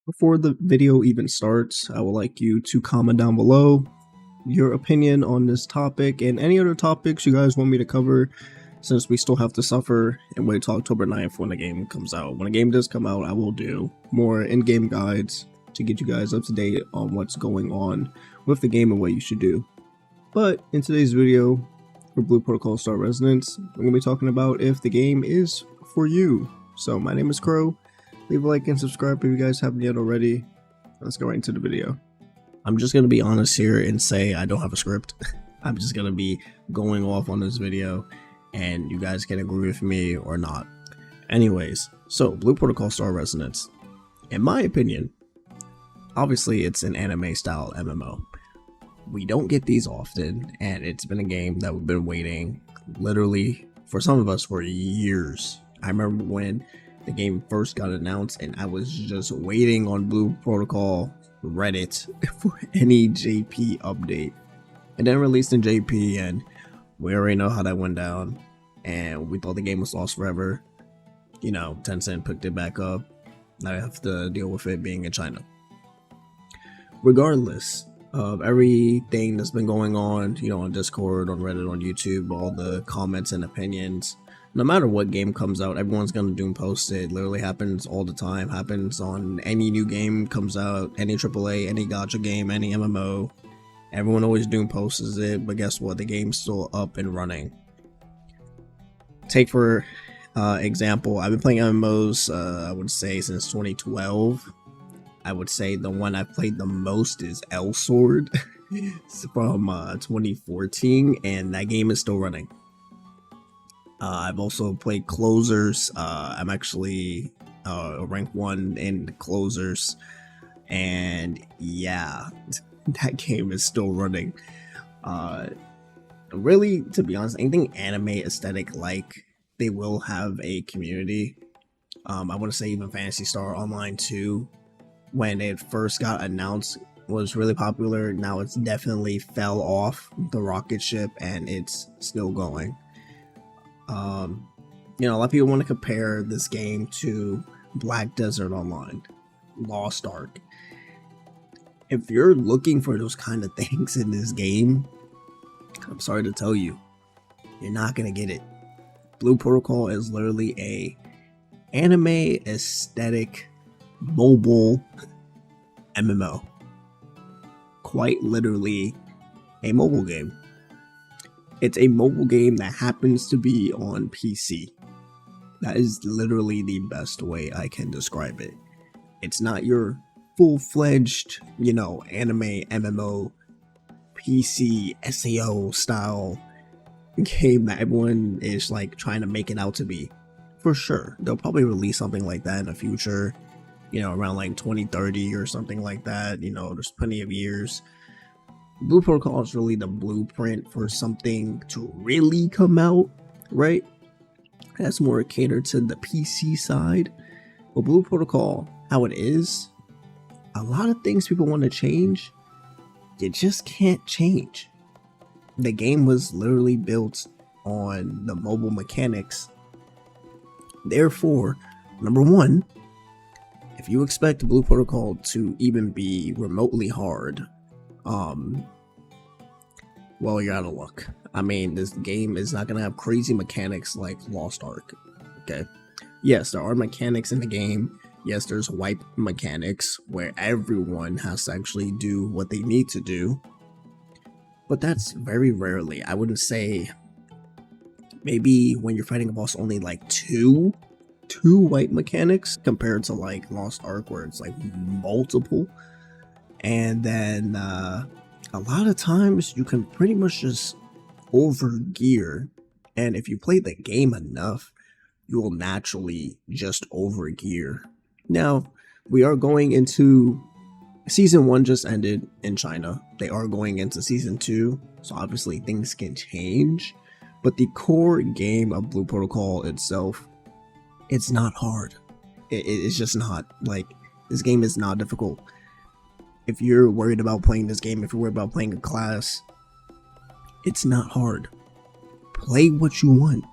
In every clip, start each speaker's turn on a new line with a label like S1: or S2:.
S1: Before the video even starts, I would like you to comment down below your opinion on this topic and any other topics you guys want me to cover, since we still have to suffer and wait till October 9th when the game comes out. When the game does come out, I will do more in-game guides to get you guys up to date on what's going on with the game and what you should do. But in today's video, for Blue Protocol Star Resonance, I'm going to be talking about if the game is for you. So my name is Crow. Leave a like and subscribe if you guys haven't yet already. Let's go right into the video. I'm just going to be honest here and say I don't have a script. I'm just going to be going off on this video and you guys can agree with me or not. Anyways, so Blue Protocol Star Resonance. In my opinion, obviously it's an anime style MMO. We don't get these often, and it's been a game that we've been waiting literally for some of us for years. I remember when the game first got announced and I was just waiting on Blue Protocol Reddit for any JP update. It then released in JP and we already know how that went down, and we thought the game was lost forever. You know, Tencent picked it back up. Now I have to deal with it being in China. Regardless of everything that's been going on, you know, on Discord, on Reddit, on YouTube, all the comments and opinions, no matter what game comes out, everyone's gonna doom post it. Literally happens all the time. Happens on any new game comes out, any AAA, any gacha game, any MMO. Everyone always doom posts it, but guess what? The game's still up and running. Take for example, I've been playing MMOs, I would say since 2012. I would say the one I've played the most is L-Sword from 2014, and that game is still running. I've also played Closers. I'm actually rank 1 in Closers, and yeah, that game is still running. Really, to be honest, anything anime aesthetic, like, they will have a community. I want to say even Phantasy Star Online 2, when it first got announced, was really popular. Now it's definitely fell off the rocket ship and it's still going. You know, a lot of people want to compare this game to Black Desert Online, Lost Ark. If you're looking for those kind of things in this game, I'm sorry to tell you, you're not gonna get it. Blue Protocol is literally a anime aesthetic mobile MMO. Quite literally a mobile game. It's a mobile game that happens to be on PC. That is literally the best way I can describe it. It's not your full-fledged, you know, anime MMO PC SAO style game that everyone is like trying to make it out to be. For sure, they'll probably release something like that in the future, you know, around like 2030 or something like that. You know, there's plenty of years. Blue Protocol is really the blueprint for something to really come out, right? That's more catered to the PC side. But Blue Protocol, how it is, a lot of things people want to change, you just can't change. The game was literally built on the mobile mechanics. Therefore, number one, if you expect Blue Protocol to even be remotely hard, well, you're out of luck. I mean, this game is not gonna have crazy mechanics like Lost Ark. Okay, yes, there are mechanics in the game. Yes, there's wipe mechanics where everyone has to actually do what they need to do, but that's very rarely. I wouldn't say, maybe when you're fighting a boss, only like two wipe mechanics compared to like Lost Ark where it's like multiple. And then a lot of times you can pretty much just over gear, and if you play the game enough, you will naturally just over gear. Now, we are going into season 1 just ended in China. They are going into season 2, so obviously things can change, but the core game of Blue Protocol itself, it's not hard. It's just not. Like, this game is not difficult. If you're worried about playing this game, if you're worried about playing a class, it's not hard. Play what you want.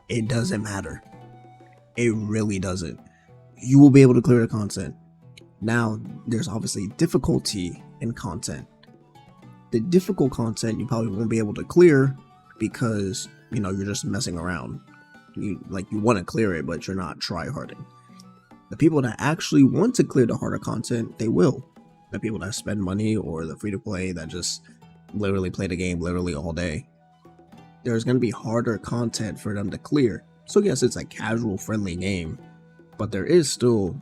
S1: It doesn't matter. It really doesn't. You will be able to clear the content. Now, there's obviously difficulty in content. The difficult content you probably won't be able to clear because, you're just messing around. You want to clear it, but you're not try-harding. The people that actually want to clear the harder content, they will. The people that spend money or the free-to-play that just literally play the game literally all day, there's going to be harder content for them to clear. So yes, it's a casual friendly game, but there is still,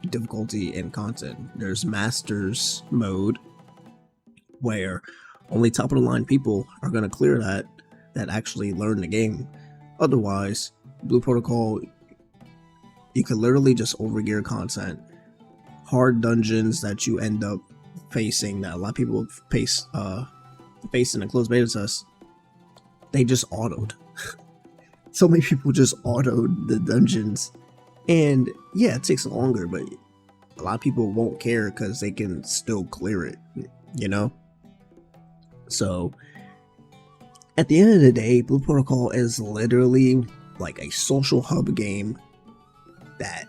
S1: difficulty in content. There's Masters mode where only top of the line people are going to clear that actually learn the game. Otherwise, Blue Protocol, you could literally just overgear content. Hard dungeons that you end up facing, that a lot of people face in a closed beta test, they just autoed. So many people just autoed the dungeons, and yeah, it takes longer, but a lot of people won't care because they can still clear it, So at the end of the day, Blue Protocol is literally like a social hub game that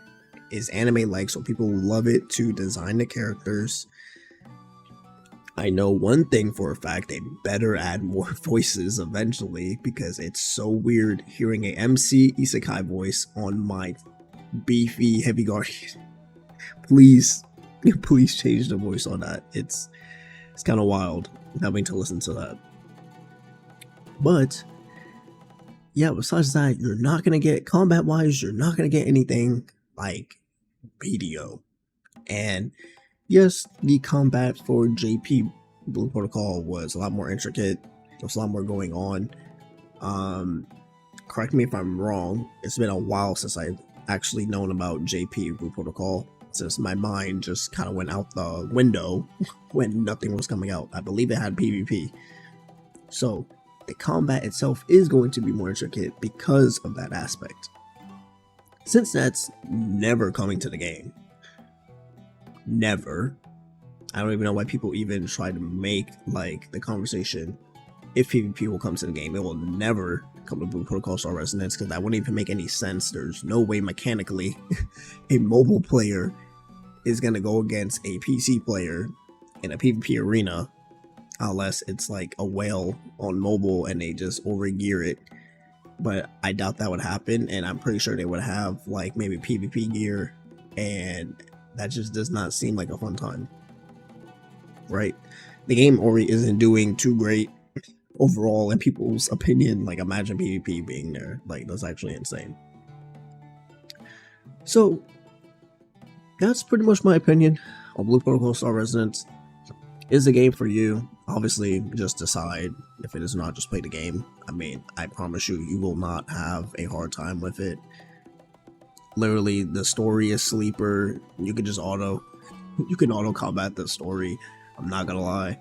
S1: is anime-like, so people love it to design the characters. I know one thing for a fact: they better add more voices eventually, because it's so weird hearing a MC Isekai voice on my beefy Heavy Guardian. Please change the voice on that. It's kind of wild having to listen to that. But yeah, besides that, you're not gonna get combat-wise. You're not gonna get anything like video. And yes, the combat for JP Blue Protocol was a lot more intricate. There was a lot more going on. Correct me if I'm wrong. It's been a while since I've actually known about JP Blue Protocol, since my mind just kind of went out the window when nothing was coming out. I believe it had PvP. So the combat itself is going to be more intricate because of that aspect. Since that's never coming to the game, never, I don't even know why people even try to make like the conversation if PvP will come to the game. It will never come to Blue Protocol Star Resonance, because that wouldn't even make any sense. There's no way mechanically a mobile player is going to go against a PC player in a PvP arena, unless it's like a whale on mobile and they just overgear it. But I doubt that would happen, and I'm pretty sure they would have like maybe PvP gear, and that just does not seem like a fun time, right? The game already isn't doing too great overall in people's opinion. Like, imagine PvP being there. Like, that's actually insane. So that's pretty much my opinion on Blue Protocol Star Resonance. Is the game for you? Obviously, just decide. If it is not, just play the game. I mean, I promise you, you will not have a hard time with it. Literally, the story is sleeper. You can just auto combat the story. I'm not gonna lie.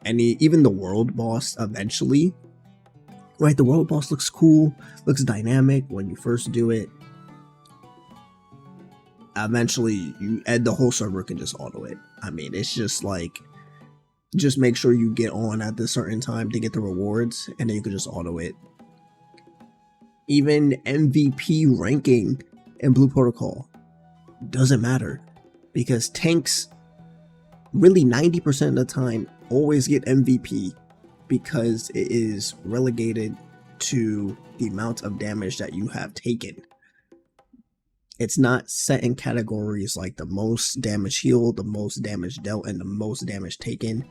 S1: And even the world boss eventually, right? The world boss looks cool, looks dynamic when you first do it. Eventually, the whole server can just auto it. I mean, it's just like, just make sure you get on at this certain time to get the rewards, and then you can just auto it. Even MVP ranking in Blue Protocol doesn't matter, because tanks really 90% of the time always get MVP, because it is relegated to the amount of damage that you have taken. It's not set in categories like the most damage healed, the most damage dealt, and the most damage taken.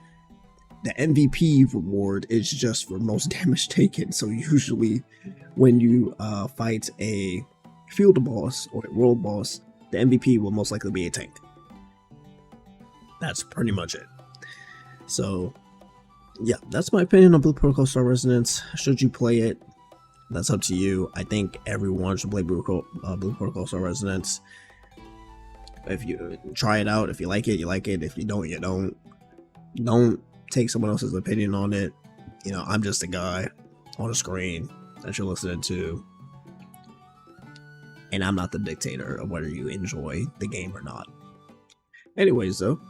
S1: The MVP reward is just for most damage taken. So usually when you fight a field boss or a world boss, the MVP will most likely be a tank. That's pretty much it. So yeah, that's my opinion on Blue Protocol Star Resonance. Should you play it? That's up to you. I think everyone should play Blue Protocol Star Resonance. If you try it out, if you like it, you like it. If you don't, you don't. Don't take someone else's opinion on it. I'm just a guy on a screen that you're listening to, and I'm not the dictator of whether you enjoy the game or not. Anyways, though,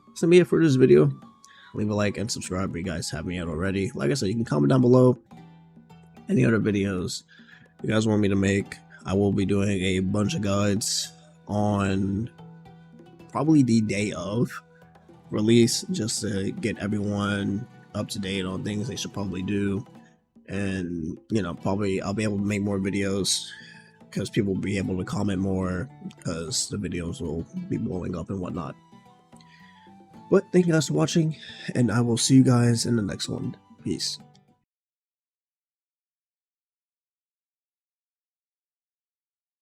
S1: that's it for this video. Leave a like and subscribe if you guys haven't yet already. Like I said, you can comment down below any other videos you guys want me to make. I will be doing a bunch of guides on probably the day of release, just to get everyone up to date on things they should probably do. And probably I'll be able to make more videos because people will be able to comment more, because the videos will be blowing up and whatnot. But thank you guys for watching, and I will see you guys in the next one. Peace.